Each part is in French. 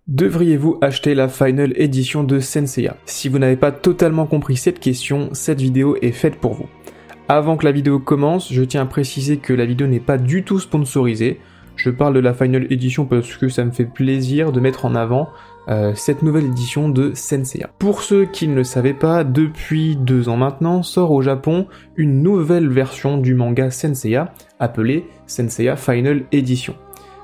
Devriez-vous acheter la Final Edition de Saint Seiya? Si vous n'avez pas totalement compris cette question, cette vidéo est faite pour vous. Avant que la vidéo commence, je tiens à préciser que la vidéo n'est pas du tout sponsorisée. Je parle de la Final Edition parce que ça me fait plaisir de mettre en avant cette nouvelle édition de Saint Seiya. Pour ceux qui ne le savaient pas, depuis 2 ans maintenant, sort au Japon une nouvelle version du manga Saint Seiya, appelée Saint Seiya Final Edition.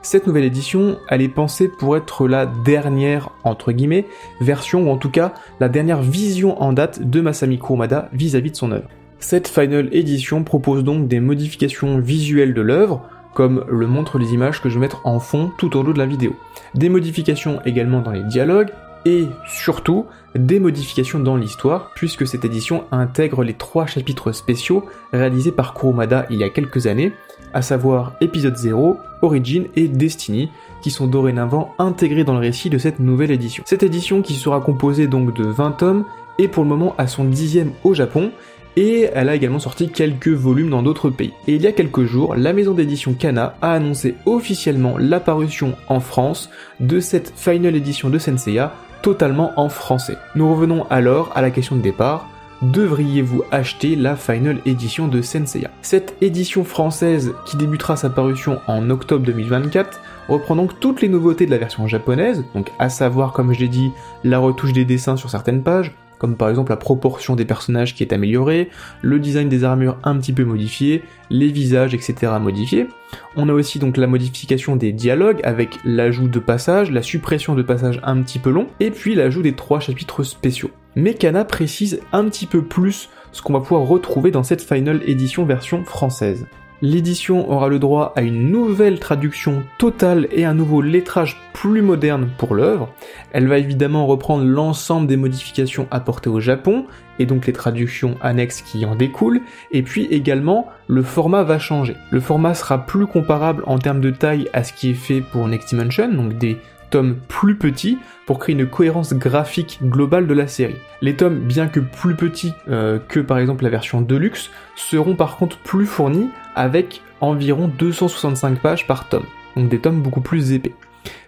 Cette nouvelle édition, elle est pensée pour être la dernière, entre guillemets, version, ou en tout cas, la dernière vision en date de Masami Kurumada vis-à-vis de son œuvre. Cette Final Edition propose donc des modifications visuelles de l'œuvre, comme le montrent les images que je vais mettre en fond tout au long de la vidéo. Des modifications également dans les dialogues, et surtout, des modifications dans l'histoire, puisque cette édition intègre les 3 chapitres spéciaux réalisés par Kurumada il y a quelques années, à savoir épisode 0, Origin et Destiny, qui sont dorénavant intégrés dans le récit de cette nouvelle édition. Cette édition, qui sera composée donc de 20 tomes, est pour le moment à son 10e au Japon, et elle a également sorti quelques volumes dans d'autres pays. Et il y a quelques jours, la maison d'édition Kana a annoncé officiellement l'apparition en France de cette Final Edition de Saint Seiya, totalement en français. Nous revenons alors à la question de départ. Devriez-vous acheter la Final Edition de Saint Seiya? Cette édition française, qui débutera sa parution en octobre 2024, reprend donc toutes les nouveautés de la version japonaise, donc à savoir, comme je l'ai dit, la retouche des dessins sur certaines pages, comme par exemple la proportion des personnages qui est améliorée, le design des armures un petit peu modifié, les visages, etc. modifiés. On a aussi donc la modification des dialogues avec l'ajout de passages, la suppression de passages un petit peu longs, et puis l'ajout des 3 chapitres spéciaux. Mais Kana précise un petit peu plus ce qu'on va pouvoir retrouver dans cette Final Edition version française. L'édition aura le droit à une nouvelle traduction totale et un nouveau lettrage plus moderne pour l'œuvre. Elle va évidemment reprendre l'ensemble des modifications apportées au Japon, et donc les traductions annexes qui en découlent, et puis également le format va changer. Le format sera plus comparable en termes de taille à ce qui est fait pour Next Dimension, donc des tomes plus petits, pour créer une cohérence graphique globale de la série. Les tomes, bien que plus petits que par exemple la version Deluxe, seront par contre plus fournis avec environ 265 pages par tome, donc des tomes beaucoup plus épais.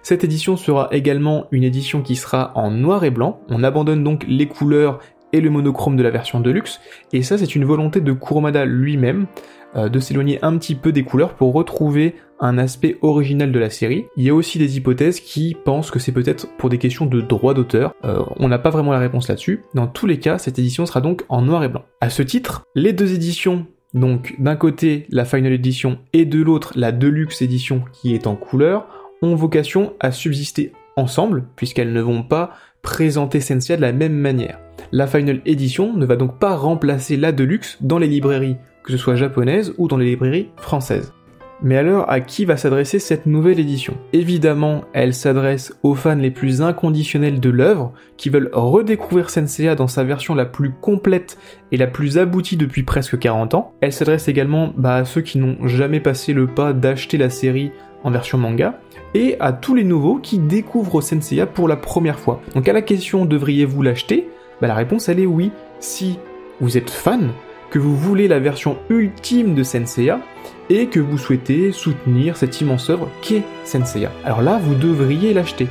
Cette édition sera également une édition qui sera en noir et blanc, on abandonne donc les couleurs et le monochrome de la version Deluxe, et ça c'est une volonté de Kurumada lui-même, de s'éloigner un petit peu des couleurs pour retrouver un aspect original de la série. Il y a aussi des hypothèses qui pensent que c'est peut-être pour des questions de droit d'auteur, on n'a pas vraiment la réponse là-dessus. Dans tous les cas, cette édition sera donc en noir et blanc. À ce titre, les 2 éditions, donc d'un côté la Final Edition et de l'autre la Deluxe Edition qui est en couleur, ont vocation à subsister ensemble, puisqu'elles ne vont pas présenter Saint Seiya de la même manière. La Final Edition ne va donc pas remplacer la Deluxe dans les librairies, que ce soit japonaises ou dans les librairies françaises. Mais alors, à qui va s'adresser cette nouvelle édition? Évidemment, elle s'adresse aux fans les plus inconditionnels de l'œuvre, qui veulent redécouvrir Saint Seiya dans sa version la plus complète et la plus aboutie depuis presque 40 ans. Elle s'adresse également à ceux qui n'ont jamais passé le pas d'acheter la série en version manga, et à tous les nouveaux qui découvrent Saint Seiya pour la première fois. Donc à la question « devriez-vous l'acheter ?» la réponse elle est oui, si vous êtes fan, que vous voulez la version ultime de Saint Seiya, et que vous souhaitez soutenir cette immense œuvre qu'est Saint Seiya. Alors là, vous devriez l'acheter.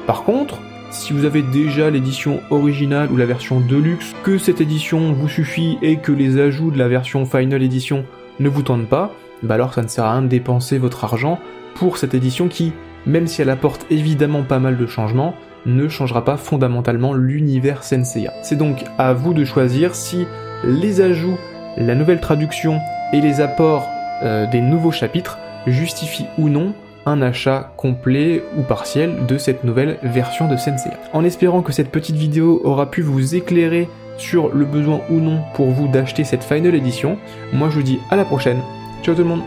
Par contre, si vous avez déjà l'édition originale ou la version Deluxe, que cette édition vous suffit et que les ajouts de la version Final Edition ne vous tentent pas, alors ça ne sert à rien de dépenser votre argent pour cette édition qui, même si elle apporte évidemment pas mal de changements, ne changera pas fondamentalement l'univers Saint Seiya. C'est donc à vous de choisir si les ajouts, la nouvelle traduction et les apports des nouveaux chapitres justifient ou non un achat complet ou partiel de cette nouvelle version de Saint Seiya. En espérant que cette petite vidéo aura pu vous éclairer sur le besoin ou non pour vous d'acheter cette Final Edition, moi je vous dis à la prochaine, ciao tout le monde.